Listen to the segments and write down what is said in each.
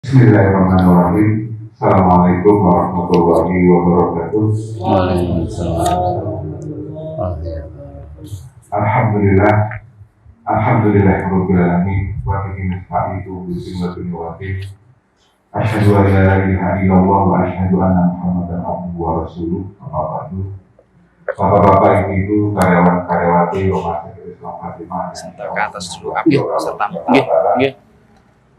Bismillahirrahmanirrahim. Assalamualaikum warahmatullahi wabarakatuh. Waalaikumsalam. Alhamdulillah. Alhamdulillahirabbil alamin. Wa bihi nasta'inu bismillahi wa asyhadu an la ilaha illallah wa asyhadu anna Muhammadan abduhu wa rasuluh. Amma ba'du. Bapak-bapak, ibu-ibu, karyawan-karyawati Rumah Sakit Islam Fatimah yang ke atas dulu serta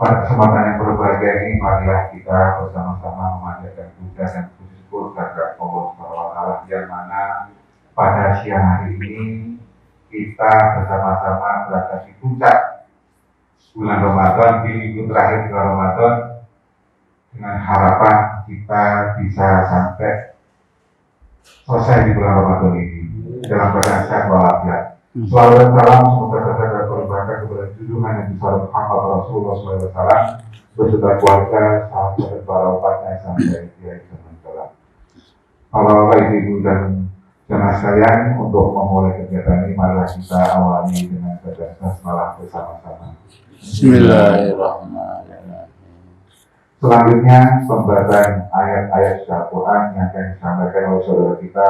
pada kesempatan yang berbahagia ini, marilah kita bersama-sama memanjatkan puja dan puji syukur kepada Allah SWT, yang mana pada siang hari ini kita bersama-sama berada di puncak bulan Ramadan, di minggu terakhir bulan Ramadan, dengan harapan kita bisa sampai selesai di bulan Ramadan ini dalam keadaan sehat walafiat. Selalu dan salam semoga terjaga berbahagia kepada junjungan yang besar Muhammad Rasulullah SAW beserta keluarga, sahabat dan para umatnya sampai di akhir zaman kelak. Para bapak, ibu dan jemaah sekalian, untuk memulai kegiatan ini marilah kita awali dengan bacaan basmalah bersama-sama. Bismillahirrahmanirrahim. Selanjutnya pembacaan ayat-ayat Al-Quran yang akan disampaikan oleh saudara kita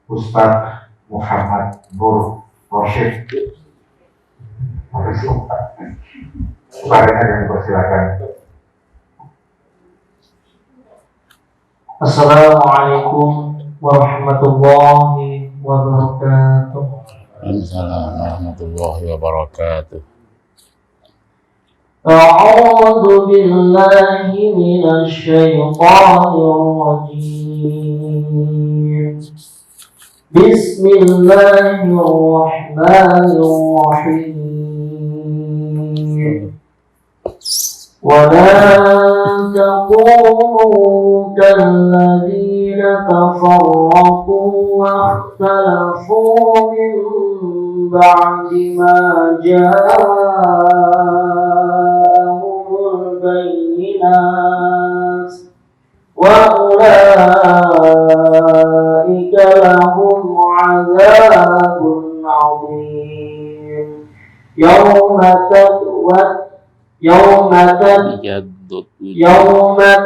Ustadz Muhammad Nur Rosyid. Kepadanya kami persilakan. Assalamualaikum warahmatullahi wabarakatuh. Waalaikumsalam warahmatullahi wabarakatuh. A'udzu billahi minasy syaithanir rajim. Bismillahirrahmanirrahim. Wa la takunu kalladzina tafarraqu wa ikhtalafu min ba'di ma ja'ahumul bayyinat wa ulaika lahum 'adzabun 'adzim yawma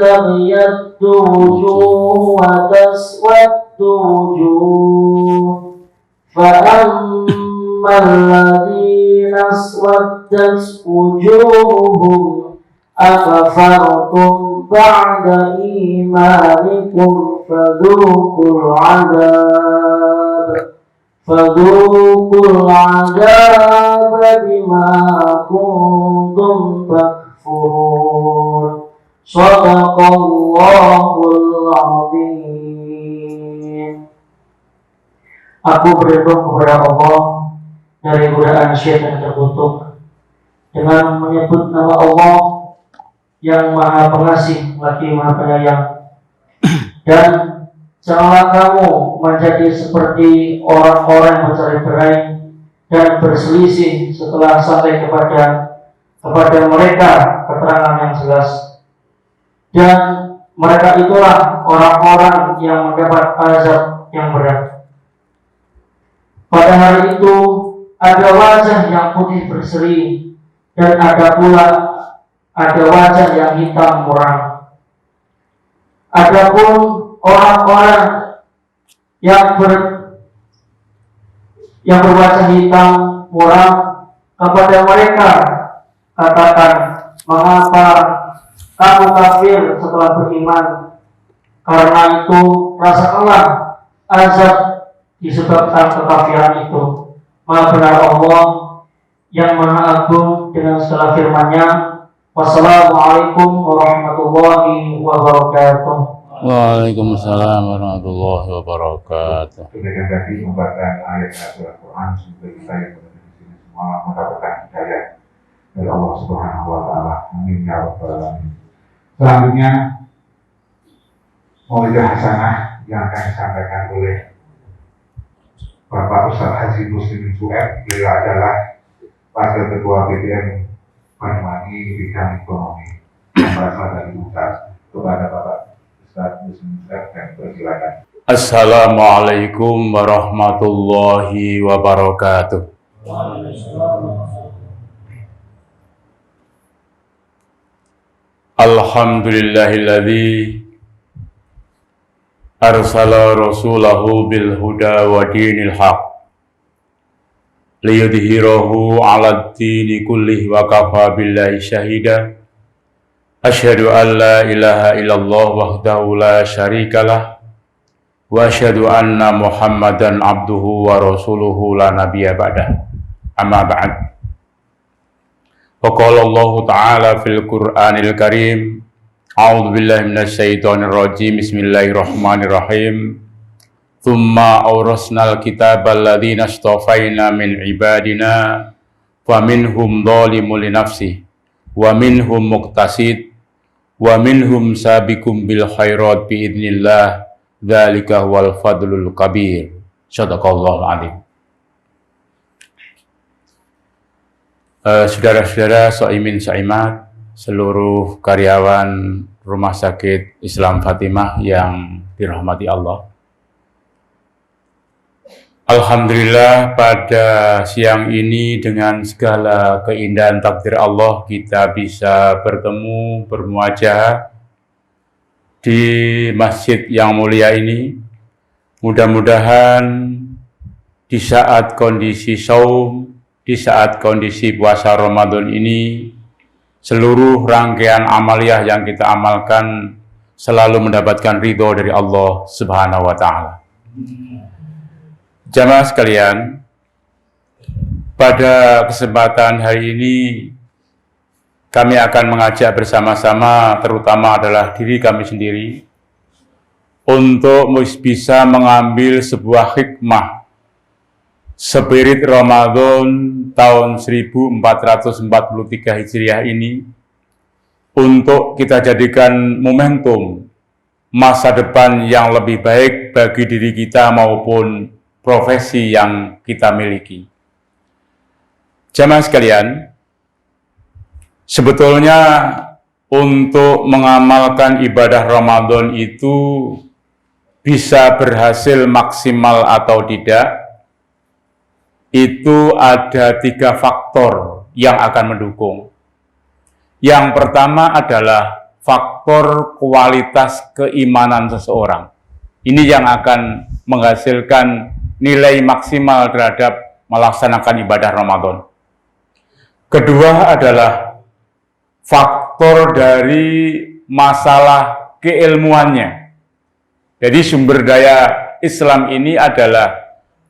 tabyaddu wujuh wa taswaddu wujuh fa ammal ladzina aswaddat wujuhuhum akafartum ba'da imanikum fadhuqul 'adzab bima kuntum takfurun. Shadaqallahul 'adzim. Aku berlindung kepada Allah dari godaan syaitan terkutuk dengan menyebut nama Allah yang Maha Pengasih lagi Maha Penyayang. Dan janganlah kamu menjadi seperti orang-orang yang bercerai-berai dan berselisih setelah sampai kepada mereka keterangan yang jelas. Dan mereka itulah orang-orang yang mendapat azab yang berat. Pada hari itu ada wajah yang putih berseri dan ada wajah yang hitam muram. Adapun orang-orang yang berwajah hitam muram, kepada mereka katakan, mengapa kamu kafir setelah beriman? Karena itu rasakanlah azab disebabkan kekafiran itu. Maha benar Allah yang Maha Agung dengan segala firman-Nya. Wassalamualaikum warahmatullahi wabarakatuh. Waalaikumsalam warahmatullahi wabarakatuh. Demikian tadi pembacaan ayat-ayat Al-Quran, semoga kita yang berada di sini semua mendapatkan hidayah dari Allah Subhanahu wa Ta'ala. Amin ya rabbal alamin. Selanjutnya Maulidah Hasanah yang akan disampaikan oleh Bapak Ustaz Haji Muslimin Su'eb. Beliau adalah Wakil Ketua BPM Banyuwangi Bidang Ekonomi. Yang berasal dari Ustaz. Kepada Bapak Ustaz Muslimin Su'eb, dan persilakan. Assalamualaikum warahmatullahi wabarakatuh. Alhamdulillahilladzi arsala rasulahu bil huda wa dinil haq liyudhhirahu 'alad dini kullih wa kafa billahi syahida. Asyhadu an la ilaha illallah wahdahu la syarikalah wa asyhadu anna Muhammadan abduhu wa rasuluhu la nabiyya ba'dah. Amma ba'd. Wa qala Allah ta'ala fil Qur'anil Karim, a'udzu billahi minasy syaithanir rajim. Bismillahirrahmanirrahim. Tsumma awrasnal kitabal ladzina istafaina min ibadina faminhum dzalimun li nafsihi wa minhum muqtasid wa minhum sabiqum bil khairat bi idznillah. Dzalika huwal fadlul kabir. Shadaqallahul adzim. Saudara-saudara, soimin soimat, seluruh karyawan Rumah Sakit Islam Fatimah yang dirahmati Allah. Alhamdulillah, pada siang ini dengan segala keindahan takdir Allah kita bisa bertemu, bermuajah di masjid yang mulia ini. Mudah-mudahan di saat kondisi saum, di saat kondisi puasa Ramadan ini, seluruh rangkaian amaliyah yang kita amalkan selalu mendapatkan ridho dari Allah Subhanahu wa Ta'ala. Jamaah sekalian, pada kesempatan hari ini kami akan mengajak bersama-sama, terutama adalah diri kami sendiri, untuk bisa mengambil sebuah hikmah spirit Ramadan tahun 1443 Hijriah ini untuk kita jadikan momentum masa depan yang lebih baik bagi diri kita maupun profesi yang kita miliki. Jamaah sekalian, sebetulnya untuk mengamalkan ibadah Ramadan itu bisa berhasil maksimal atau tidak, itu ada 3 faktor yang akan mendukung. Yang pertama adalah faktor kualitas keimanan seseorang. Ini yang akan menghasilkan nilai maksimal terhadap melaksanakan ibadah Ramadan. Kedua adalah faktor dari masalah keilmuannya. Jadi sumber daya Islam ini adalah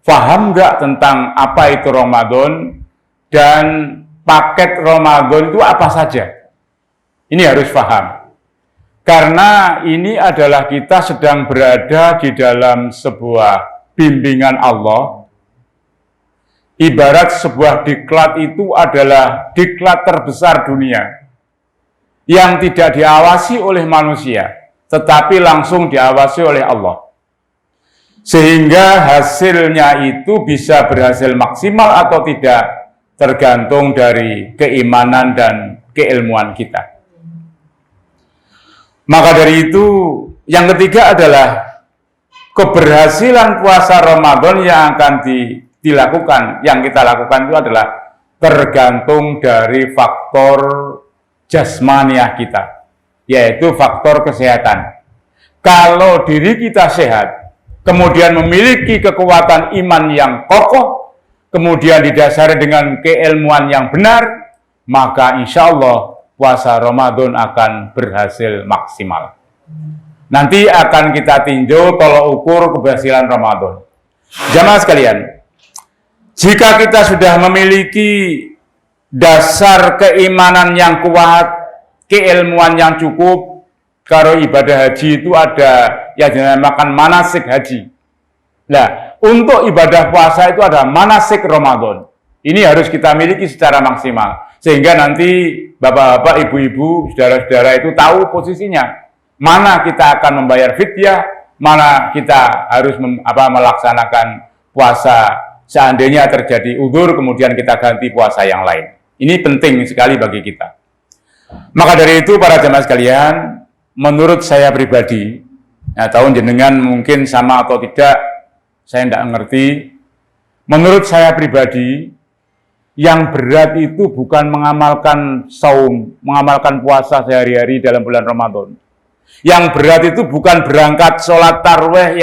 paham nggak tentang apa itu Ramadan dan paket Ramadan itu apa saja. Ini harus paham. Karena ini adalah kita sedang berada di dalam sebuah bimbingan Allah. Ibarat sebuah diklat itu adalah diklat terbesar dunia yang tidak diawasi oleh manusia, tetapi langsung diawasi oleh Allah. Sehingga hasilnya itu bisa berhasil maksimal atau tidak tergantung dari keimanan dan keilmuan kita. Maka dari itu, yang ketiga adalah keberhasilan puasa Ramadan yang akan dilakukan, yang kita lakukan itu adalah tergantung dari faktor jasmaniah kita, yaitu faktor kesehatan. Kalau diri kita sehat, kemudian memiliki kekuatan iman yang kokoh, kemudian didasari dengan keilmuan yang benar, maka insya Allah puasa Ramadan akan berhasil maksimal. Nanti akan kita tinjau tolok ukur keberhasilan Ramadan. Jamaah sekalian, jika kita sudah memiliki dasar keimanan yang kuat, keilmuan yang cukup, kalau ibadah haji itu ada yang dinamakan manasik haji. Nah, untuk ibadah puasa itu ada manasik Ramadan. Ini harus kita miliki secara maksimal. Sehingga nanti bapak-bapak, ibu-ibu, saudara-saudara itu tahu posisinya. Mana kita akan membayar fidyah, mana kita harus melaksanakan puasa seandainya terjadi udzur, kemudian kita ganti puasa yang lain. Ini penting sekali bagi kita. Maka dari itu para jemaah sekalian, menurut saya pribadi, tahun jenengan mungkin sama atau tidak, saya tidak ngerti. Menurut saya pribadi, Yang berat itu bukan mengamalkan saum, mengamalkan puasa sehari-hari dalam bulan Ramadan. Yang berat itu bukan berangkat sholat tarwih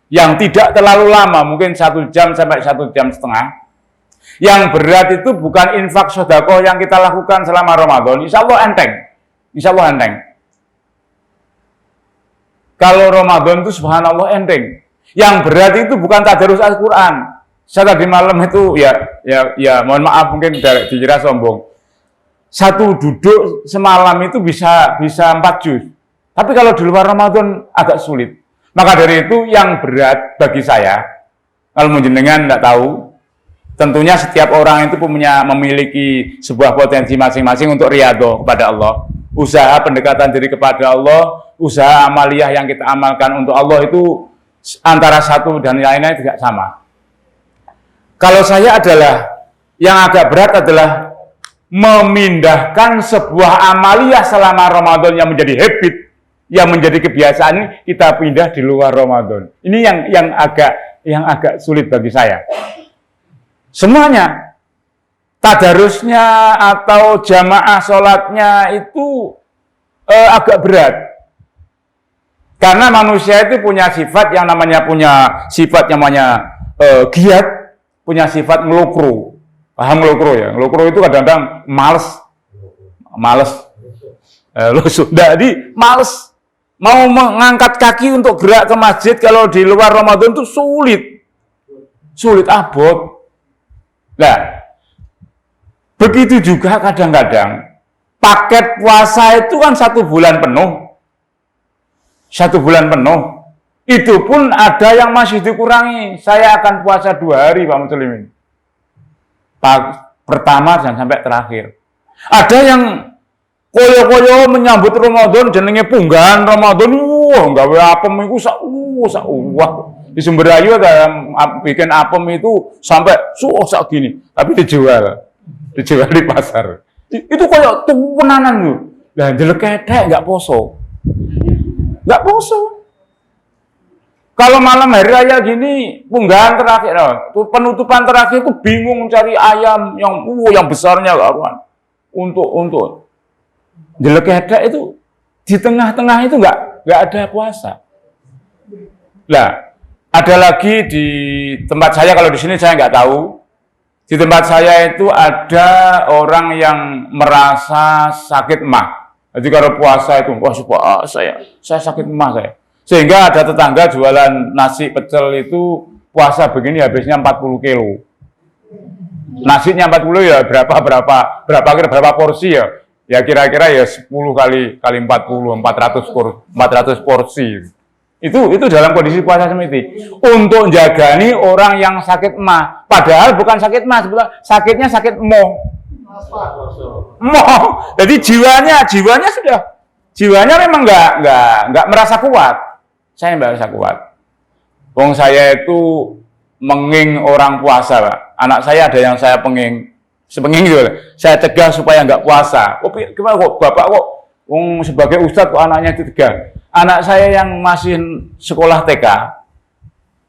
yang tidak terlalu lama, mungkin 1 jam sampai 1 jam setengah. Yang berat itu bukan infak sedekah yang kita lakukan selama Ramadan. Insya Allah enteng. Insya Allah enteng. Kalau Ramadan itu subhanallah enteng. Yang berat itu bukan tadarus Al-Quran. Saya tadi malam itu ya mohon maaf mungkin dikira sombong. 1 duduk semalam itu bisa 4 juz. Tapi kalau di luar Ramadan agak sulit. Maka dari itu yang berat bagi saya, kalau menjenengan tidak tahu, tentunya setiap orang itu memiliki sebuah potensi masing-masing untuk riyadhah kepada Allah. Usaha pendekatan diri kepada Allah, usaha amaliyah yang kita amalkan untuk Allah itu antara satu dan lainnya tidak sama. Kalau saya adalah, yang agak berat adalah memindahkan sebuah amaliyah selama Ramadan yang menjadi habit, yang menjadi kebiasaan ini kita pindah di luar Ramadan. Ini yang agak sulit bagi saya. Semuanya, tadarusnya atau jamaah sholatnya itu agak berat. Karena manusia itu punya sifat yang namanya giat, punya sifat ngelukru. Paham ngelukru ya? Ngelukru itu kadang-kadang males. Jadi males. Mau mengangkat kaki untuk gerak ke masjid kalau di luar Ramadan itu sulit abot. Nah, begitu juga kadang-kadang paket puasa itu kan 1 bulan penuh. 1 bulan penuh. Itu pun ada yang masih dikurangi. Saya akan puasa 2 hari, Pak Muslimin. Pertama dan sampai terakhir. Ada yang koyo-koyo menyambut Ramadan jenenge punggahan Ramadan. Gawe apem iku sak di Sumberayu ada yang bikin apem itu sampai sak gini, tapi dijual di pasar. Itu koyo tenanan tuh. Lah jelek ketek enggak poso. Kalau malam hari raya gini, punggahan terakhir, penutupan terakhir itu bingung cari ayam yang besarnya karuan. Untuk jelek ketek itu di tengah-tengah itu nggak ada puasa. Lah, ada lagi di tempat saya, kalau di sini saya nggak tahu. Di tempat saya itu ada orang yang merasa sakit emah. Jadi kalau puasa itu, saya sakit emah saya. Sehingga ada tetangga jualan nasi pecel itu puasa begini habisnya 40 kilo. Nasinya 40 ya berapa porsi ya? Ya kira-kira ya 10 kali 40, 400 porsi. Itu dalam kondisi puasa seperti untuk jagani orang yang sakit emah. Padahal bukan sakit emah, sebetulnya sakitnya sakit moh. Jadi jiwanya memang nggak merasa kuat. Saya nggak merasa kuat. Wong saya itu menging orang puasa, Pak. Anak saya ada yang saya sepenging gitu. Saya cegah supaya nggak puasa. Gimana kok bapak kok sebagai ustadz kok anaknya dicegah? Anak saya yang masih sekolah TK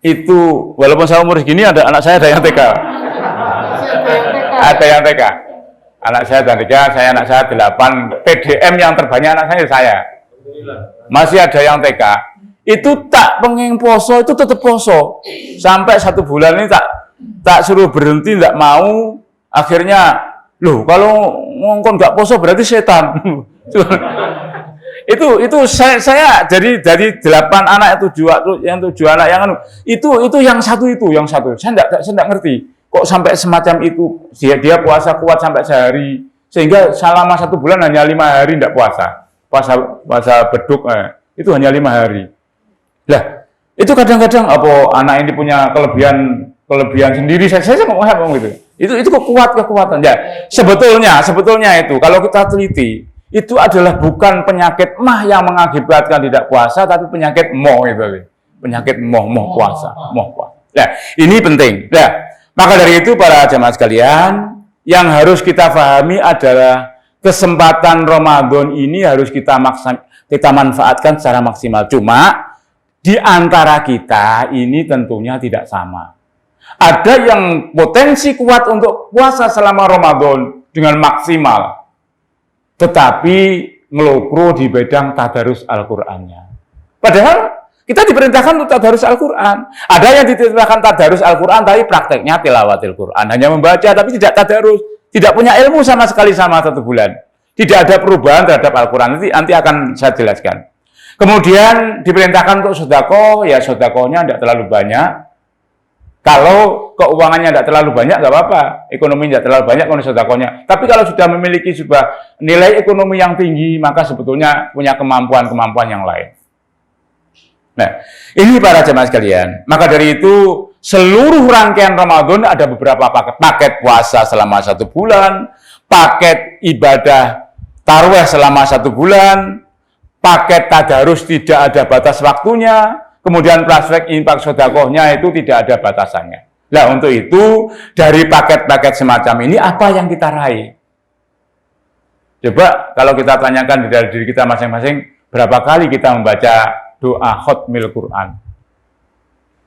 itu walaupun saya umur segini ada anak saya ada yang TK. Ada yang TK. Anak saya ada 3, anak saya 8. PDM yang terbanyak anak saya. Masih ada yang TK. Itu tak pengen poso itu tetap poso. Sampai 1 bulan ini tak suruh berhenti, tidak mau. Akhirnya, loh kalau ngongkon nggak poso berarti setan. itu saya dari 8 anak itu 7 anak yang itu yang satu. Saya enggak ngerti kok sampai semacam itu. Dia puasa kuat sampai sehari sehingga selama 1 bulan hanya 5 hari enggak puasa beduk itu hanya 5 hari. Lah, itu kadang-kadang apa anak ini punya kelebihan sendiri. Saya ngomong gitu. Itu kekuatan. Ya, sebetulnya itu kalau kita teliti itu adalah bukan penyakit mah yang mengakibatkan tidak puasa, tapi penyakit moh itu. Penyakit moh puasa. Nah, ini penting. Nah, maka dari itu para jamaah sekalian, yang harus kita pahami adalah kesempatan Ramadan ini harus kita manfaatkan secara maksimal. Cuma di antara kita ini tentunya tidak sama. Ada yang potensi kuat untuk puasa selama Ramadan dengan maksimal, tetapi ngelokro di bidang tadarus Al-Qur'annya. Padahal kita diperintahkan untuk tadarus Al-Quran. Ada yang diperintahkan tadarus Al-Quran, tapi prakteknya tilawatil Quran. Hanya membaca, tapi tidak tadarus. Tidak punya ilmu sama sekali sama 1 bulan. Tidak ada perubahan terhadap Al-Quran. Nanti akan saya jelaskan. Kemudian diperintahkan untuk sedekah, ya sedekahnya tidak terlalu banyak. Kalau keuangannya tidak terlalu banyak, nggak apa-apa. Ekonomi tidak terlalu banyak, kalau sedekahnya. Tapi kalau sudah memiliki sebuah nilai ekonomi yang tinggi, maka sebetulnya punya kemampuan-kemampuan yang lain. Nah, ini para jemaah sekalian. Maka dari itu, seluruh rangkaian Ramadan ada beberapa paket puasa selama 1 bulan, paket ibadah tarawih selama 1 bulan, paket tadarus tidak ada batas waktunya, kemudian praktek infak sedekahnya itu tidak ada batasannya. Nah, untuk itu, dari paket-paket semacam ini, apa yang kita raih? Coba kalau kita tanyakan di dalam diri kita masing-masing, berapa kali kita membaca doa khatmil Quran?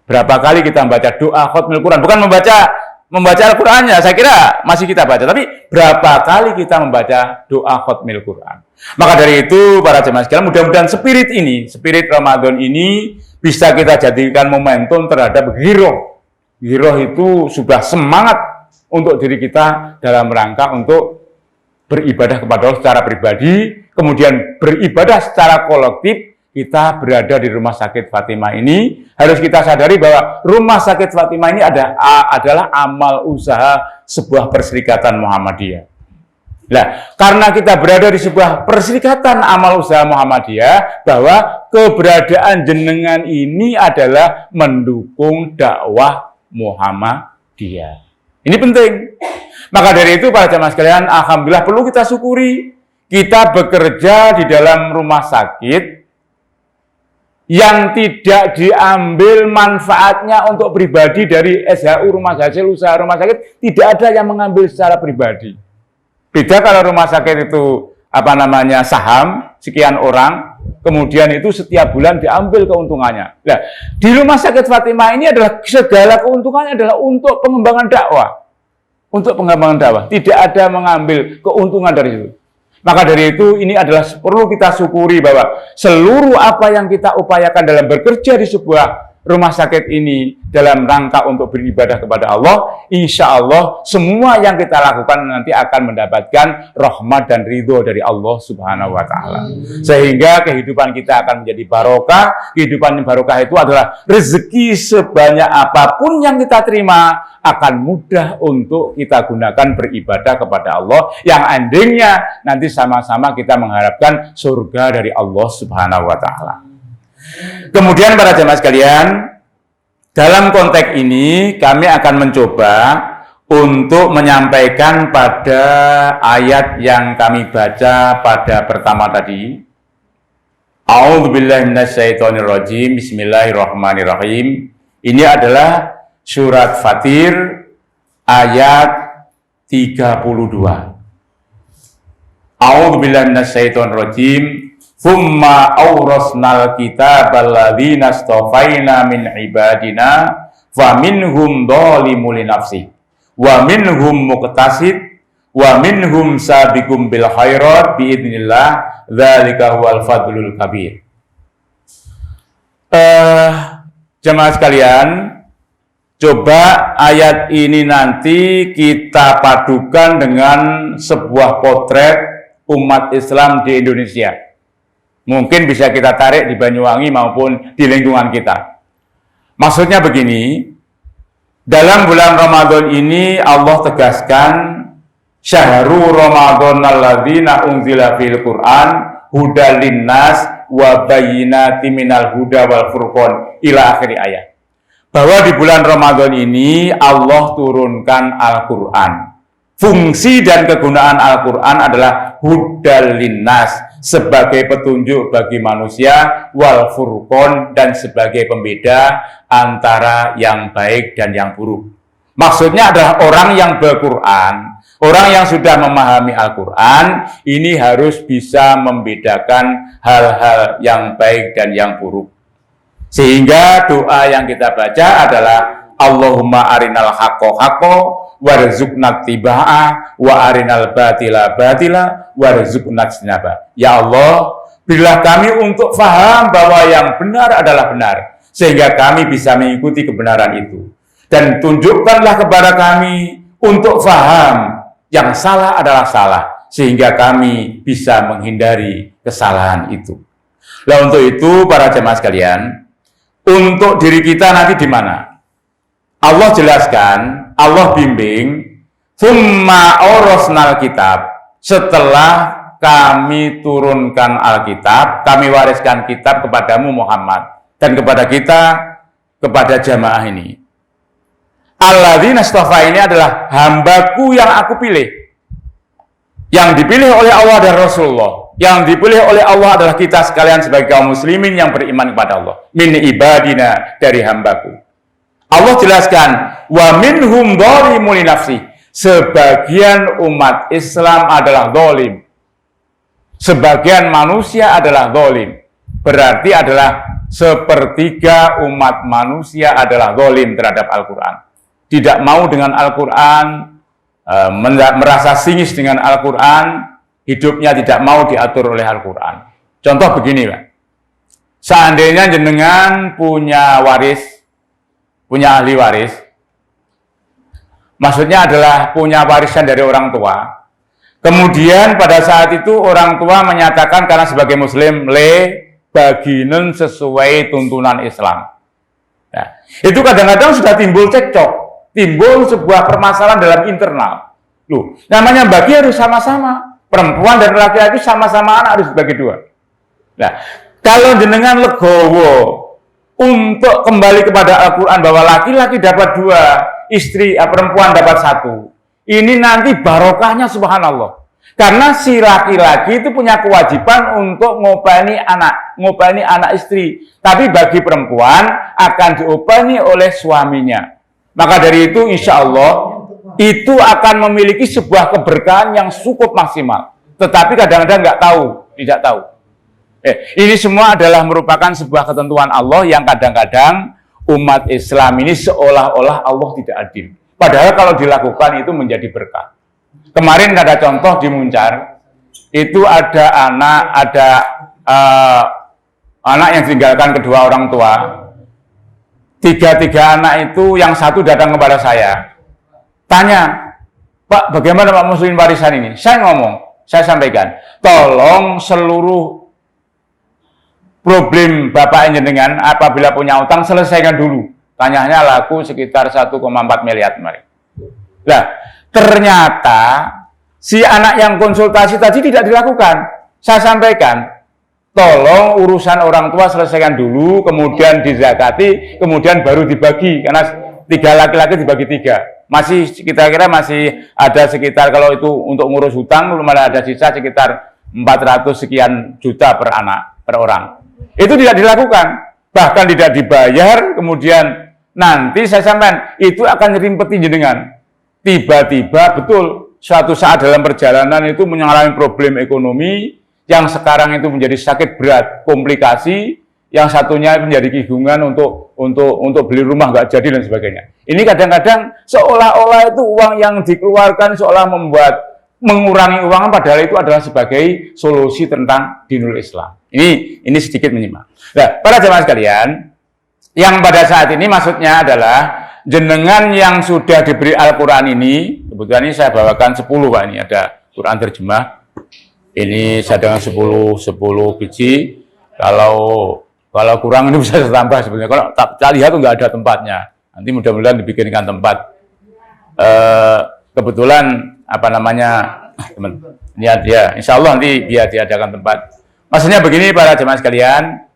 Berapa kali kita membaca doa khatmil Quran? Bukan membaca Al-Qur'annya, saya kira masih kita baca, tapi berapa kali kita membaca doa khatmil Quran? Maka dari itu, para jemaah sekalian, mudah-mudahan spirit Ramadan ini bisa kita jadikan momentum terhadap giroh. Giroh itu sudah semangat untuk diri kita dalam rangka untuk beribadah kepada Allah secara pribadi, kemudian beribadah secara kolektif. Kita berada di Rumah Sakit Fatimah ini, harus kita sadari bahwa Rumah Sakit Fatimah ini adalah amal usaha sebuah perserikatan Muhammadiyah. Nah, karena kita berada di sebuah perserikatan amal usaha Muhammadiyah, bahwa keberadaan jenengan ini adalah mendukung dakwah Muhammadiyah. Ini penting. Maka dari itu, para jemaah sekalian, alhamdulillah perlu kita syukuri, kita bekerja di dalam rumah sakit yang tidak diambil manfaatnya untuk pribadi dari SHU, rumah hasil usaha rumah sakit, tidak ada yang mengambil secara pribadi. Beda kalau rumah sakit itu saham sekian orang, kemudian itu setiap bulan diambil keuntungannya. Nah, di Rumah Sakit Fatimah ini adalah segala keuntungannya adalah untuk pengembangan dakwah. Untuk pengembangan dakwah, tidak ada mengambil keuntungan dari situ. Maka dari itu, ini adalah perlu kita syukuri bahwa seluruh apa yang kita upayakan dalam bekerja di sebuah rumah sakit ini dalam rangka untuk beribadah kepada Allah, insya Allah semua yang kita lakukan nanti akan mendapatkan rahmat dan ridho dari Allah Subhanahu wa Ta'ala. Sehingga kehidupan kita akan menjadi barokah. Kehidupan yang barokah itu adalah rezeki sebanyak apapun yang kita terima akan mudah untuk kita gunakan beribadah kepada Allah, yang endingnya nanti sama-sama kita mengharapkan surga dari Allah Subhanahu wa Ta'ala. Kemudian para jemaah sekalian, dalam konteks ini kami akan mencoba untuk menyampaikan pada ayat yang kami baca pada pertama tadi. A'udzubillahi minasyaitonirrajim. Bismillahirrahmanirrahim. Ini adalah surat Fatir ayat 32. A'udzubillahi minasyaitonirrajim. Thumma awrasnal kitabal ladzina astafaina min ibadina faminhum dzalimun li nafsihi wa minhum muqtasid wa minhum sabiqum bil khairat biidznillah dzalika huwal fadlul kabir. Jemaah sekalian, coba ayat ini nanti kita padukan dengan sebuah potret umat Islam di Indonesia. Mungkin bisa kita tarik di Banyuwangi maupun di lingkungan kita. Maksudnya begini, dalam bulan Ramadan ini Allah tegaskan, Syahrul Ramadan alladzina unzila fil Qur'an hudal linnas wa bayyinatin minal huda wal furqan ila akhir ayat. Bahwa di bulan Ramadan ini Allah turunkan Al-Qur'an. Fungsi dan kegunaan Al-Qur'an adalah hudal linnas, sebagai petunjuk bagi manusia, wal furqan, dan sebagai pembeda antara yang baik dan yang buruk. Maksudnya adalah orang yang berquran, orang yang sudah memahami Al-Quran, ini harus bisa membedakan hal-hal yang baik dan yang buruk. Sehingga doa yang kita baca adalah Allahumma arinal haqqo haqqo warzuqna tibaa wa arinal batila batila warzuqna ijtinaba. Ya Allah, berilah kami untuk faham bahwa yang benar adalah benar, sehingga kami bisa mengikuti kebenaran itu. Dan tunjukkanlah kepada kami untuk faham yang salah adalah salah, sehingga kami bisa menghindari kesalahan itu. Nah, untuk itu para jemaah sekalian, untuk diri kita nanti di mana? Allah jelaskan, Allah bimbing, summa awrasnal kitab, setelah kami turunkan Alkitab, kami wariskan kitab kepadamu Muhammad dan kepada kita, kepada jamaah ini. Alladzina istafa ini adalah hambaku yang aku pilih, yang dipilih oleh Allah dan Rasulullah. Yang dipilih oleh Allah adalah kita sekalian sebagai kaum muslimin yang beriman kepada Allah. Min ibadina, dari hambaku. Allah jelaskan, wa minhum dhalimun li nafsi. Sebagian umat Islam adalah zalim. Sebagian manusia adalah zalim. Berarti adalah sepertiga umat manusia adalah zalim terhadap Al-Quran. Tidak mau dengan Al-Quran, merasa sinis dengan Al-Quran, hidupnya tidak mau diatur oleh Al-Quran. Contoh begini, Pak. Seandainya jenengan punya waris, punya ahli waris, maksudnya adalah punya warisan dari orang tua. Kemudian pada saat itu orang tua menyatakan karena sebagai muslim, baginen sesuai tuntunan Islam. Nah, itu kadang-kadang sudah timbul cekcok, timbul sebuah permasalahan dalam internal. Loh, namanya bagi harus sama-sama. Perempuan dan laki-laki sama-sama anak harus dibagi dua. Nah, kalau jenengan legowo untuk kembali kepada Al-Quran bahwa laki-laki dapat dua, istri perempuan dapat satu, ini nanti barokahnya subhanallah. Karena si laki-laki itu punya kewajiban untuk ngopeni anak istri. Tapi bagi perempuan akan diopeni oleh suaminya. Maka dari itu insya Allah itu akan memiliki sebuah keberkahan yang cukup maksimal. Tetapi kadang-kadang nggak tahu, tidak tahu. Ini semua adalah merupakan sebuah ketentuan Allah yang kadang-kadang umat Islam ini seolah-olah Allah tidak adil. Padahal kalau dilakukan itu menjadi berkah. Kemarin ada contoh di Muncar, itu ada anak yang ditinggalkan kedua orang tua. Tiga anak itu yang satu datang kepada saya. Tanya, Pak, bagaimana Pak muslimin warisan ini? Saya ngomong, saya sampaikan, tolong seluruh problem Bapak jenengan apabila punya utang selesaikan dulu. Tanyanya laku sekitar 1,4 miliar kemarin. Nah, ternyata si anak yang konsultasi tadi tidak dilakukan. Saya sampaikan, tolong urusan orang tua selesaikan dulu, kemudian dizakati, kemudian baru dibagi. Karena 3 laki-laki dibagi 3. Masih kira-kira masih ada sekitar, kalau itu untuk ngurus hutang belum ada sisa sekitar 400 sekian juta per anak, per orang. Itu tidak dilakukan, bahkan tidak dibayar. Kemudian nanti saya sampaikan itu akan nyerimpeti jenengan. Tiba-tiba betul suatu saat dalam perjalanan itu mengalami problem ekonomi yang sekarang itu menjadi sakit berat, komplikasi. Yang satunya menjadi kebingungan untuk beli rumah nggak jadi dan sebagainya. Ini kadang-kadang seolah-olah itu uang yang dikeluarkan seolah mengurangi uang, padahal itu adalah sebagai solusi tentang dinul Islam. Ini sedikit menyimak. Nah, para jemaah sekalian, yang pada saat ini maksudnya adalah jenengan yang sudah diberi Al-Quran ini, kebetulan ini saya bawakan 10 Pak, ini ada Quran terjemah. Ini saya dengan 10 biji. Kalau kurang ini bisa ditambah sebenarnya. Kalau tak lihat tuh nggak ada tempatnya. Nanti mudah-mudahan dibikinkan tempat. Kebetulan teman, ini dia. Insya Allah nanti dia diadakan tempat. Maksudnya begini para jemaah sekalian,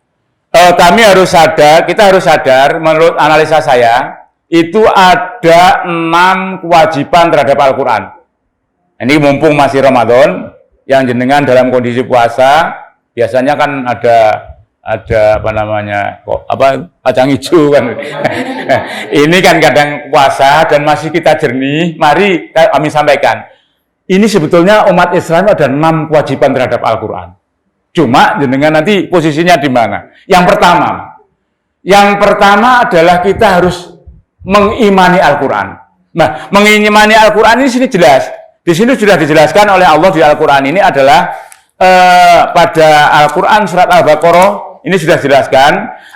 kita harus sadar menurut analisa saya itu ada 6 kewajiban terhadap Al-Quran. Ini mumpung masih Ramadan, yang jenengan dalam kondisi puasa biasanya kan ada kacang hijau kan. Ini kan kadang puasa dan masih kita jernih. Mari kami sampaikan. Ini sebetulnya umat Islam ada 6 kewajiban terhadap Al-Quran. Cuma jenengan nanti posisinya di mana? Yang pertama adalah kita harus mengimani Al-Quran. Nah, mengimani Al-Quran ini sini jelas. Di sini sudah dijelaskan oleh Allah di Al-Quran ini adalah pada Al-Quran surat Al-Baqarah ini sudah dijelaskan.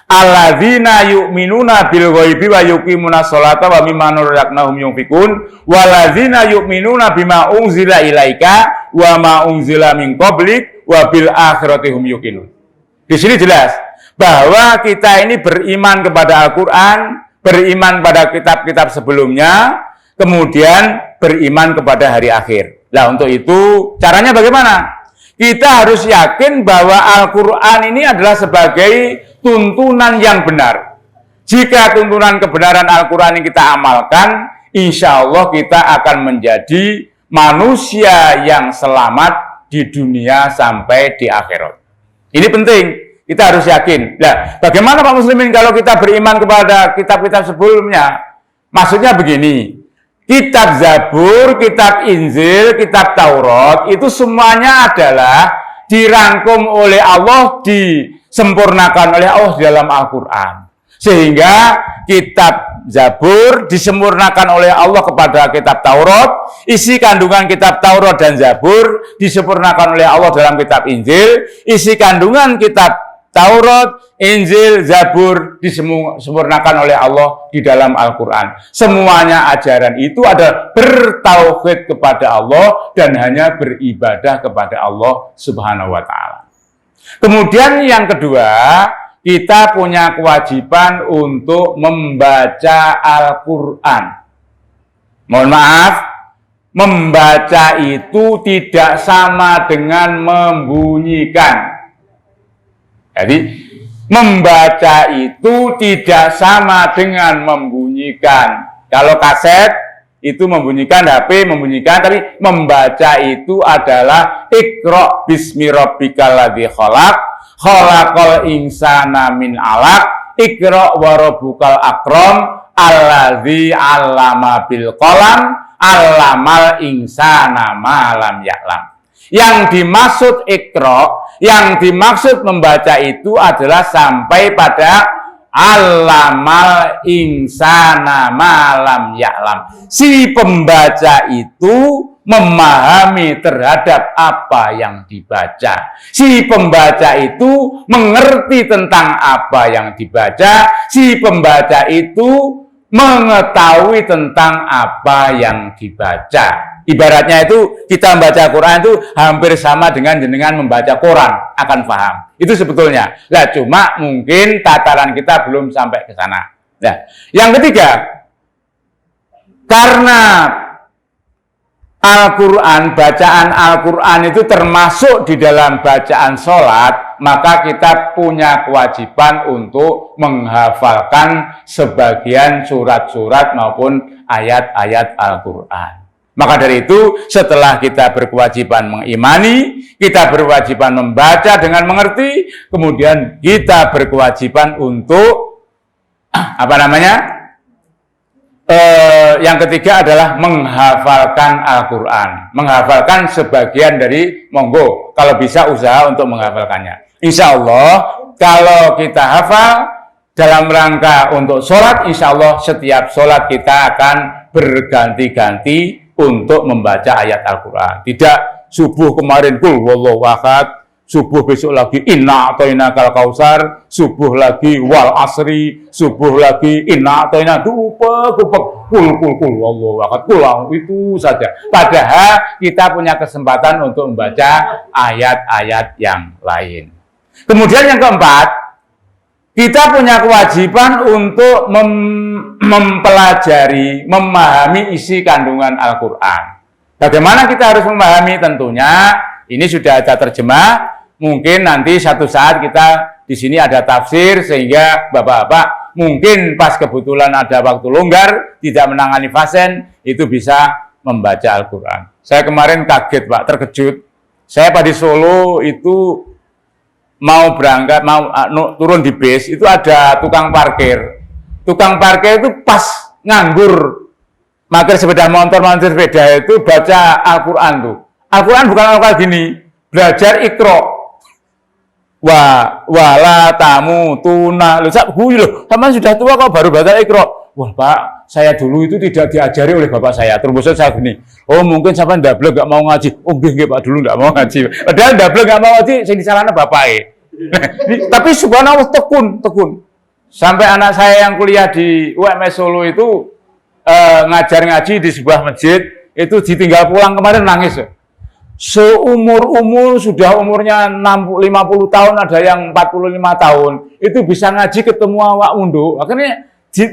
Alladzina yu'minuna bil ghaibi wa yuqimuna sholata wa mimma razaqnahum yunfikun walladzina yu'minuna bima unzila ilaika wa ma unzila min qablik wa bil akhirati hum yuqinun. Di sini jelas bahwa kita ini beriman kepada Al-Quran, beriman pada kitab-kitab sebelumnya, kemudian beriman kepada hari akhir. Nah, untuk itu caranya bagaimana? Kita harus yakin bahwa Al-Quran ini adalah sebagai tuntunan yang benar. Jika tuntunan kebenaran Al-Quran ini kita amalkan, insya Allah kita akan menjadi manusia yang selamat di dunia sampai di akhirat. Ini penting, kita harus yakin. Nah, bagaimana Pak Muslimin kalau kita beriman kepada kitab-kitab sebelumnya? Maksudnya begini, kitab Zabur, kitab Injil, kitab Taurat, itu semuanya adalah dirangkum oleh Allah, disempurnakan oleh Allah dalam Al-Quran. Sehingga kitab Zabur disempurnakan oleh Allah kepada kitab Taurat, isi kandungan kitab Taurat dan Zabur disempurnakan oleh Allah dalam kitab Injil, isi kandungan kitab Taurat, Injil, Zabur disempurnakan oleh Allah di dalam Al-Quran. Semuanya ajaran itu adalah bertauhid kepada Allah dan hanya beribadah kepada Allah Subhanahu wa Ta'ala. Kemudian yang kedua, kita punya kewajiban untuk membaca Al-Quran. Mohon maaf, membaca itu tidak sama dengan membunyikan. Jadi, membaca itu tidak sama dengan membunyikan. Kalau kaset itu membunyikan, HP membunyikan, tapi membaca itu adalah Iqra bismi rabbikal ladzi khalaq, khalaqal insana min 'alaq, Iqra wa rabbukal akram, alladzi 'allama bil qalam, 'allamal insana ma lam ya'lam. Yang dimaksud Iqra, yang dimaksud membaca itu adalah sampai pada Allamal insana malam ya'lam. Si pembaca itu memahami terhadap apa yang dibaca. Si pembaca itu mengerti tentang apa yang dibaca. Si pembaca itu mengetahui tentang apa yang dibaca. Ibaratnya itu kita membaca Quran itu hampir sama dengan jenengan membaca Quran, akan paham. Itu sebetulnya. Lah cuma mungkin tataran kita belum sampai ke sana. Nah, yang ketiga, karena Al-Quran, bacaan Al-Quran itu termasuk di dalam bacaan sholat, maka kita punya kewajiban untuk menghafalkan sebagian surat-surat maupun ayat-ayat Al-Quran. Maka dari itu, setelah kita berkewajiban mengimani, kita berkewajiban membaca dengan mengerti, kemudian kita berkewajiban untuk yang ketiga adalah menghafalkan Al-Quran. Menghafalkan sebagian dari, monggo, kalau bisa usaha untuk menghafalkannya. Insya Allah, kalau kita hafal dalam rangka untuk sholat, insya Allah setiap sholat kita akan berganti-ganti untuk membaca ayat Al-Quran. Tidak subuh kemarin kul wallahu ahad, subuh besok lagi inna a'tainakal kausar, subuh lagi wal asri, subuh lagi inna a'taina kul wallahu ahad, kul itu saja. Padahal kita punya kesempatan untuk membaca ayat-ayat yang lain. Kemudian yang keempat, kita punya kewajiban untuk mempelajari, memahami isi kandungan Al-Quran. Bagaimana kita harus memahami? Tentunya ini sudah ada terjemah. Mungkin nanti satu saat kita di sini ada tafsir, sehingga bapak-bapak mungkin pas kebetulan ada waktu longgar, tidak menangani pasien, itu bisa membaca Al-Quran. Saya kemarin kaget Pak, terkejut. Saya pada Solo itu mau berangkat, mau turun di bis, itu ada tukang parkir. Tukang parkir itu pas nganggur, parkir sepeda motor, parkir sepeda itu baca Al-Quran tuh. Al-Quran bukan Al-Quran gini, belajar Iqra. Wala tamu tuna. Loh, sama sudah tua kok baru baca Iqra. Wah Pak, saya dulu itu tidak diajari oleh bapak saya. Terus saya gini, oh mungkin sampai ndablek gak mau ngaji. Oh nggih Pak dulu gak mau ngaji. Padahal ndablek gak mau ngaji sing disalahna bapake. Tapi subhanallah tekun. Sampai anak saya yang kuliah di UMS Solo itu ngajar ngaji di sebuah masjid, itu ditinggal pulang kemarin nangis. Seumur-umur sudah umurnya 50 tahun, ada yang 45 tahun, itu bisa ngaji ketemu awak undo. Akhirnya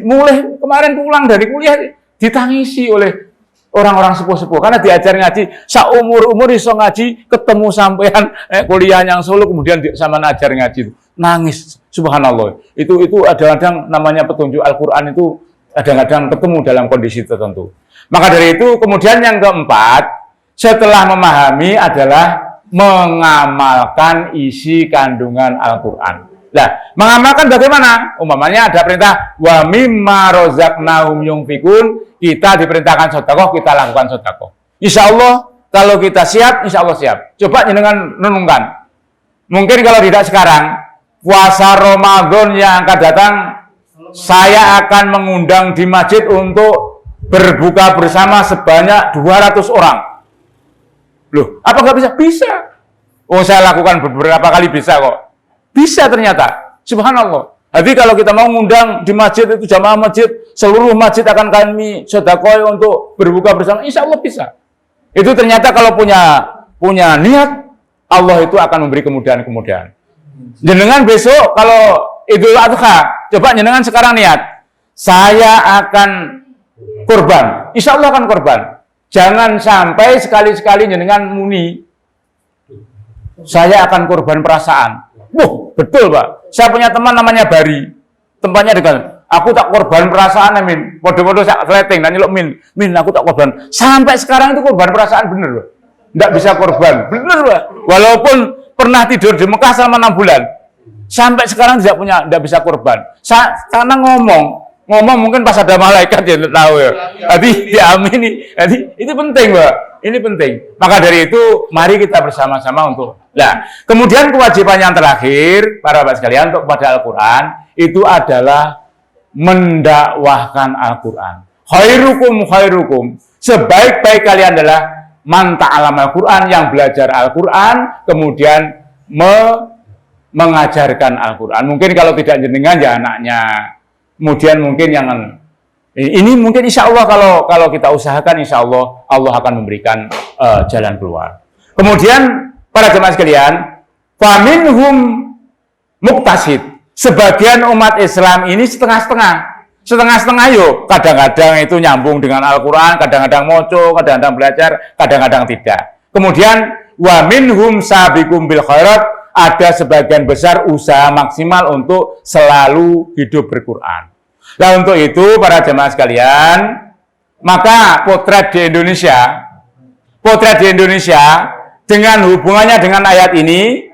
mulai kemarin pulang dari kuliah ditangisi oleh orang-orang sepuh-sepuh karena diajar ngaji. Seumur-umur iso ngaji ketemu sampean kuliah yang Solo kemudian sama ngajar ngaji. Nangis, subhanallah. Itu kadang-kadang namanya petunjuk Al-Qur'an itu kadang-kadang ketemu dalam kondisi tertentu. Maka dari itu kemudian yang keempat, setelah memahami adalah mengamalkan isi kandungan Al-Qur'an. Nah, mengamalkan bagaimana? Umpamanya ada perintah wa mimma razaqnahum yunfikun, kita diperintahkan sedekah, kita lakukan sedekah. Insyaallah kalau kita siap, insyaallah siap. Coba jenengan renungkan. Mungkin kalau tidak sekarang, puasa Ramadan yang akan datang, saya akan mengundang di masjid untuk berbuka bersama sebanyak 200 orang. Loh, apa nggak bisa? Bisa. Oh, saya lakukan beberapa kali bisa kok. Bisa ternyata. Subhanallah. Jadi kalau kita mau ngundang di masjid itu jamaah masjid, seluruh masjid akan kami sedekah untuk berbuka bersama. Insya Allah bisa. Itu ternyata kalau punya niat, Allah itu akan memberi kemudahan-kemudahan. Jenengan besok kalau Idul Adha, coba jenengan sekarang niat. Saya akan korban. Insya Allah akan korban. Jangan sampai sekali-sekali jenengan muni, saya akan korban perasaan. Betul Pak. Saya punya teman namanya Bari. Tempatnya dekat. Aku tak korban perasaan, Min. Podo-podo sak fleting dan nyeluk Min, aku tak korban. Sampai sekarang itu korban perasaan bener loh. Enggak bisa korban. Bener Pak. Walaupun pernah tidur di Mekah selama 6 bulan. Sampai sekarang tidak bisa korban. Karena ngomong mungkin pas ada malaikat ya tahu ya. Jadi diamini. Jadi itu penting, Pak. Ini penting. Maka dari itu mari kita bersama-sama untuk. Nah, kemudian kewajiban yang terakhir para Bapak sekalian untuk kepada Al-Qur'an itu adalah mendakwahkan Al-Qur'an. Khairukum. Sebaik-baik kalian adalah man ta'allama Al-Qur'an, yang belajar Al-Qur'an kemudian mengajarkan Al-Qur'an. Mungkin kalau tidak jenengan ya anaknya. Kemudian mungkin yang ini mungkin insya Allah kalau kita usahakan insya Allah akan memberikan jalan keluar. Kemudian para jemaah sekalian, faminhum muktasid. Sebagian umat Islam ini setengah-setengah yuk. Kadang-kadang itu nyambung dengan Al-Quran, kadang-kadang moco, kadang-kadang belajar, kadang-kadang tidak. Kemudian wa minhum sabiqum bil khairat. Ada sebagian besar usaha maksimal untuk selalu hidup berquran. Nah untuk itu para jemaah sekalian, maka potret di Indonesia dengan hubungannya dengan ayat ini,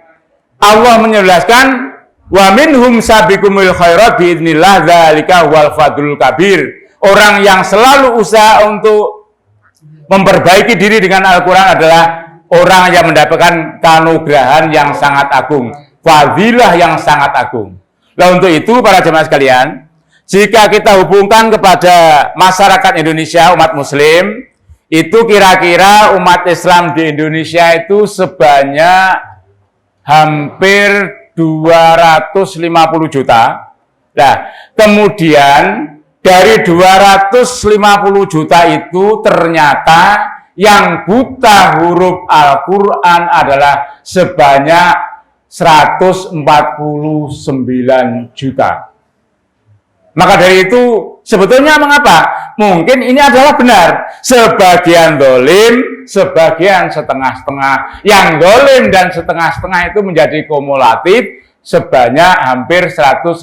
Allah menjelaskan wa minhum sabiqumul khairat biidznillah dzalika wal fadlul kabir. Orang yang selalu usaha untuk memperbaiki diri dengan Al-Quran adalah orang yang mendapatkan kanugrahan yang sangat agung, fadilah yang sangat agung. Nah untuk itu para jemaah sekalian, jika kita hubungkan kepada masyarakat Indonesia, umat muslim, itu kira-kira umat Islam di Indonesia itu sebanyak hampir 250 juta. Nah, kemudian dari 250 juta itu ternyata yang buta huruf Al-Quran adalah sebanyak 149 juta. Maka dari itu sebetulnya mengapa? Mungkin ini adalah benar. Sebagian dolim, sebagian setengah-setengah. Yang dolim dan setengah-setengah itu menjadi kumulatif sebanyak hampir 150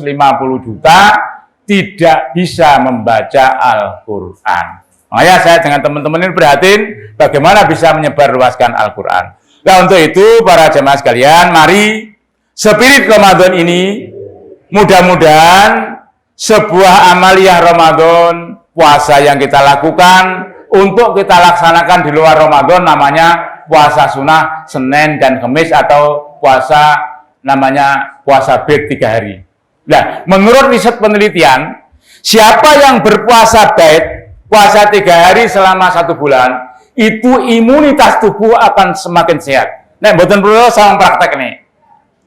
juta tidak bisa membaca Al-Quran. Makanya saya dengan teman-teman ini prihatin bagaimana bisa menyebarluaskan Al-Quran. Nah untuk itu para jemaah sekalian, mari spirit Ramadan ini mudah-mudahan sebuah amaliyah Ramadan, puasa yang kita lakukan untuk kita laksanakan di luar Ramadan, namanya puasa sunnah Senin dan Kamis atau puasa namanya puasa bid 3 hari. Nah menurut riset penelitian, Siapa yang berpuasa bait, puasa 3 hari selama 1 bulan, itu imunitas tubuh akan semakin sehat. Nah, mboten perlu sama praktek nih.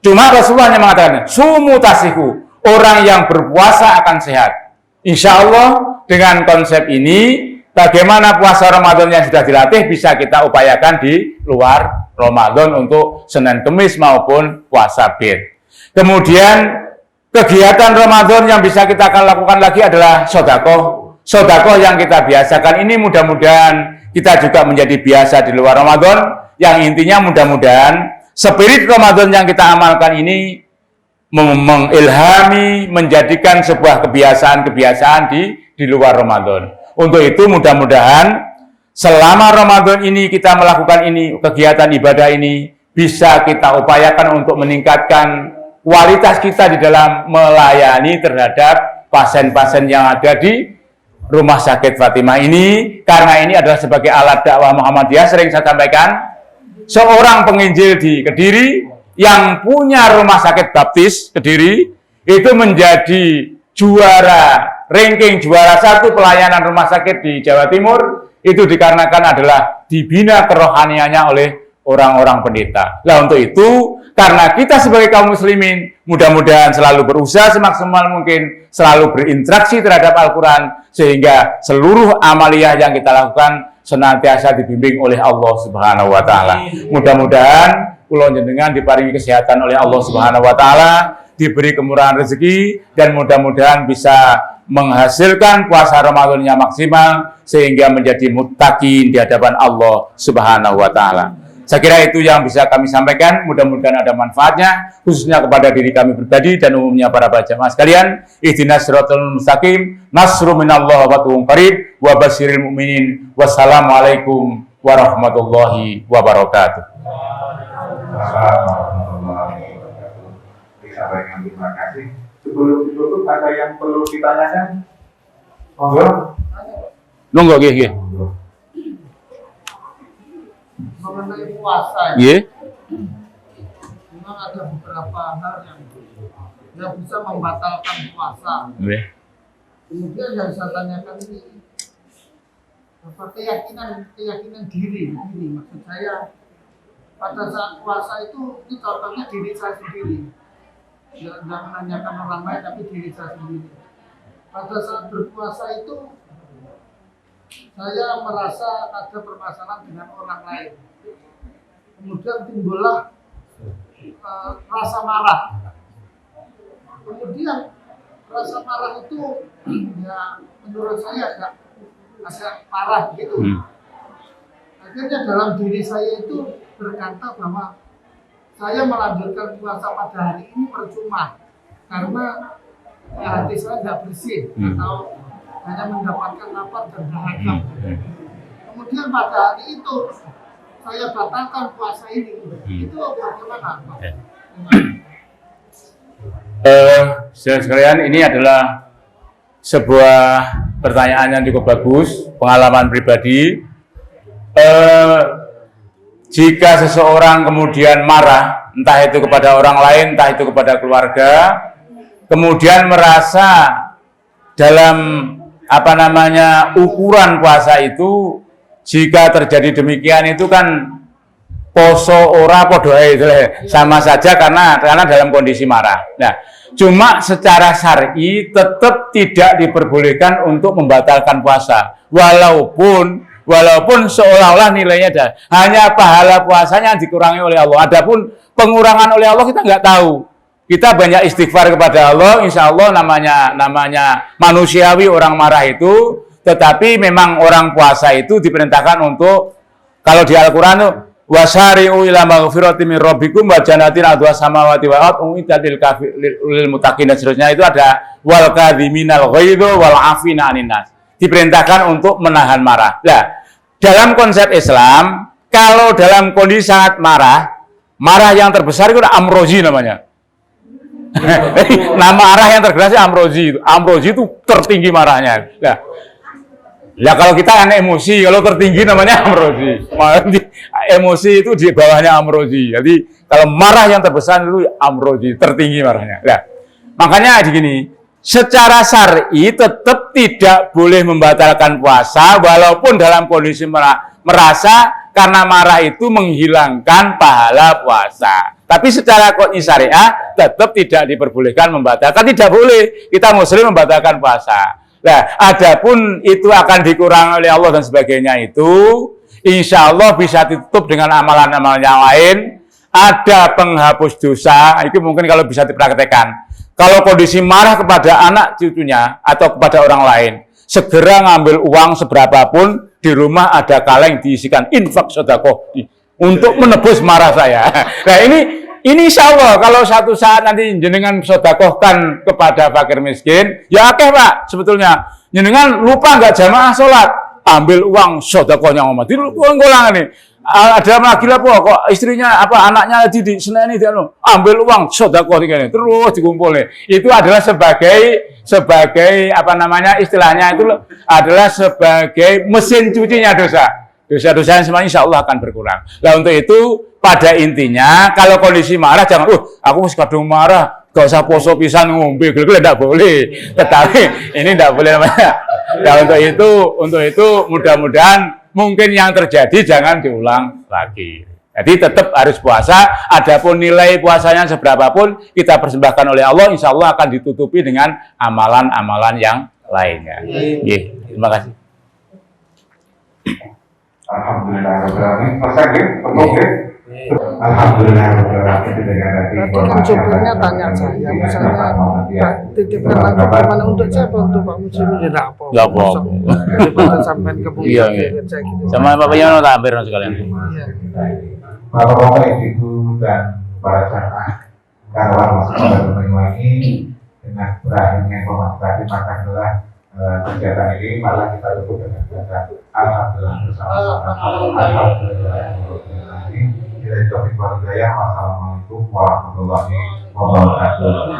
Cuma Rasulullah yang mengatakan, sumu tasihu, orang yang berpuasa akan sehat. Insya Allah dengan konsep ini, bagaimana puasa Ramadan yang sudah dilatih bisa kita upayakan di luar Ramadan untuk Senin Kemis maupun puasa bid. Kemudian kegiatan Ramadan yang bisa kita akan lakukan lagi adalah sodakoh. Sodakoh yang kita biasakan ini mudah-mudahan kita juga menjadi biasa di luar Ramadan. Yang intinya mudah-mudahan spirit Ramadan yang kita amalkan ini mengilhami, menjadikan sebuah kebiasaan-kebiasaan di luar Ramadan. Untuk itu mudah-mudahan selama Ramadan ini kita melakukan ini, kegiatan ibadah ini bisa kita upayakan untuk meningkatkan kualitas kita di dalam melayani terhadap pasien-pasien yang ada di Rumah Sakit Fatimah ini. Karena ini adalah sebagai alat dakwah Muhammadiyah, sering saya sampaikan, seorang penginjil di Kediri yang punya rumah sakit baptis Kediri itu menjadi juara, ranking juara 1 pelayanan rumah sakit di Jawa Timur, itu dikarenakan adalah dibina kerohaniannya oleh orang-orang pendeta. Nah, untuk itu, karena kita sebagai kaum muslimin mudah-mudahan selalu berusaha semaksimal mungkin, selalu berinteraksi terhadap Al-Quran, sehingga seluruh amaliyah yang kita lakukan senantiasa dibimbing oleh Allah Subhanahu wa Ta'ala. Mudah-mudahan kula jenengan diparingi kesehatan oleh Allah Subhanahu wa Ta'ala, diberi kemurahan rezeki, dan mudah-mudahan bisa menghasilkan puasa Ramadan yang maksimal sehingga menjadi muttaqin di hadapan Allah Subhanahu wa Ta'ala. Saya kira itu yang bisa kami sampaikan, mudah-mudahan ada manfaatnya khususnya kepada diri kami pribadi dan umumnya para jamaah sekalian. Ihdinas siratal mustaqim, nasru minallah wa fathun qarib, wa basyiril mu'minin. Wassalamualaikum warahmatullahi wabarakatuh. Terima kasih. Sebelum ditutup ada yang perlu ditanyakan? Monggo. Nunggu nggih. Mengenai puasa, Nggih. memang ada beberapa hal yang bisa membatalkan puasa. Nggih. Kemudian yang saya tanyakan ini, apa keyakinan diri. Maksud saya, pada saat puasa itu contohnya diri saya sendiri. Jangan menanyakan orang lain, tapi diri saya sendiri. Pada saat berpuasa itu, saya merasa ada permasalahan dengan orang lain. Kemudian timbullah rasa marah. Kemudian rasa marah itu ya menurut saya agak parah gitu. Akhirnya dalam diri saya itu berkata bahwa saya melanjutkan puasa pada hari ini percuma karena hati saya tidak bersih atau hanya mendapatkan lapar dan dahaga. Kemudian pada hari itu saya batalkan puasa ini. Itu bagaimana? Saudara sekalian, ini adalah sebuah pertanyaan yang cukup bagus, pengalaman pribadi. Jika seseorang kemudian marah, entah itu kepada orang lain, entah itu kepada keluarga, kemudian merasa dalam ukuran puasa itu, jika terjadi demikian itu kan poso ora podo itu sama saja karena dalam kondisi marah. Nah, cuma secara syar'i tetap tidak diperbolehkan untuk membatalkan puasa, walaupun seolah-olah nilainya ada hanya pahala puasanya dikurangi oleh Allah. Adapun pengurangan oleh Allah kita nggak tahu. Kita banyak istighfar kepada Allah, insya Allah namanya manusiawi orang marah itu, tetapi memang orang puasa itu diperintahkan untuk, kalau di Al-Quran itu, wasari'u ila maghfirati min rabbikum wa jannatin arduha samawati wal ardh u'iddat lil muttaqin, dan seterusnya itu ada wal kadhiminal ghaidha wal afina 'anil nas. Diperintahkan untuk menahan marah. Nah, dalam konsep Islam, kalau dalam kondisi sangat marah yang terbesar itu amrozi namanya. Nama arah yang tergerak Amrozi. Amrozi itu tertinggi marahnya. Nah, kalau kita kan emosi, kalau tertinggi namanya Amrozi. Emosi itu di bawahnya Amrozi. Jadi kalau marah yang terbesar itu Amrozi, tertinggi marahnya. Nah, makanya begini, secara syar'i tetap tidak boleh membatalkan puasa walaupun dalam kondisi merasa karena marah itu menghilangkan pahala puasa. Tapi secara syariah tetap tidak diperbolehkan membatalkan, tidak boleh kita muslim membatalkan puasa. Nah, adapun itu akan dikurangi oleh Allah dan sebagainya itu, insya Allah bisa ditutup dengan amalan-amalan yang lain. Ada penghapus dosa, itu mungkin kalau bisa dipraktekkan. Kalau kondisi marah kepada anak cucunya atau kepada orang lain, segera ngambil uang seberapapun, di rumah ada kaleng diisikan infak sedekah untuk menebus marah saya. Nah ini insya Allah kalau satu saat nanti jenengan sedekahkan kepada fakir miskin, ya oke Pak, sebetulnya jenengan lupa nggak jamaah sholat, ambil uang sedekahnya Muhammad, di ulang ini. Ada lagi lah kok istrinya anaknya di seneni dia ambil uang sedekah ini terus dikumpulin. Itu adalah sebagai istilahnya itu adalah sebagai mesin cucinya dosa-dosa yang semuanya insya Allah akan berkurang. Nah untuk itu pada intinya kalau kondisi marah jangan aku masih kadung marah gak usah poso pisan ngombe gel tidak boleh, tetapi ini tidak boleh namanya. Nah untuk itu mudah-mudahan mungkin yang terjadi jangan diulang lagi. Jadi tetap harus puasa, adapun nilai puasanya seberapapun kita persembahkan oleh Allah, insya Allah akan ditutupi dengan amalan-amalan yang lainnya. Terima kasih. Alhamdulillahirobbilalamin. Alhamdulillahirobbilalamin. Tadi kan sopirnya tanya saya, misalnya titipkan langsung kemana untuk siapa, untuk Pak Muslimin tidak apa. Nggak apa-apa. Daripada sampai ke Iya. Sama Bapak Yono tak hampir sekalian. Iya. Bapak-bapak, ibu dan para jamaah karyawan Masjid Banyuwangi, dengan berakhirnya informasi tadi maka adalah kegiatan ini malah kita tutup dengan bacaan alhamdulillah bersama-sama. Alhamdulillah. Wassalamualaikum warahmatullahi wabarakatuh.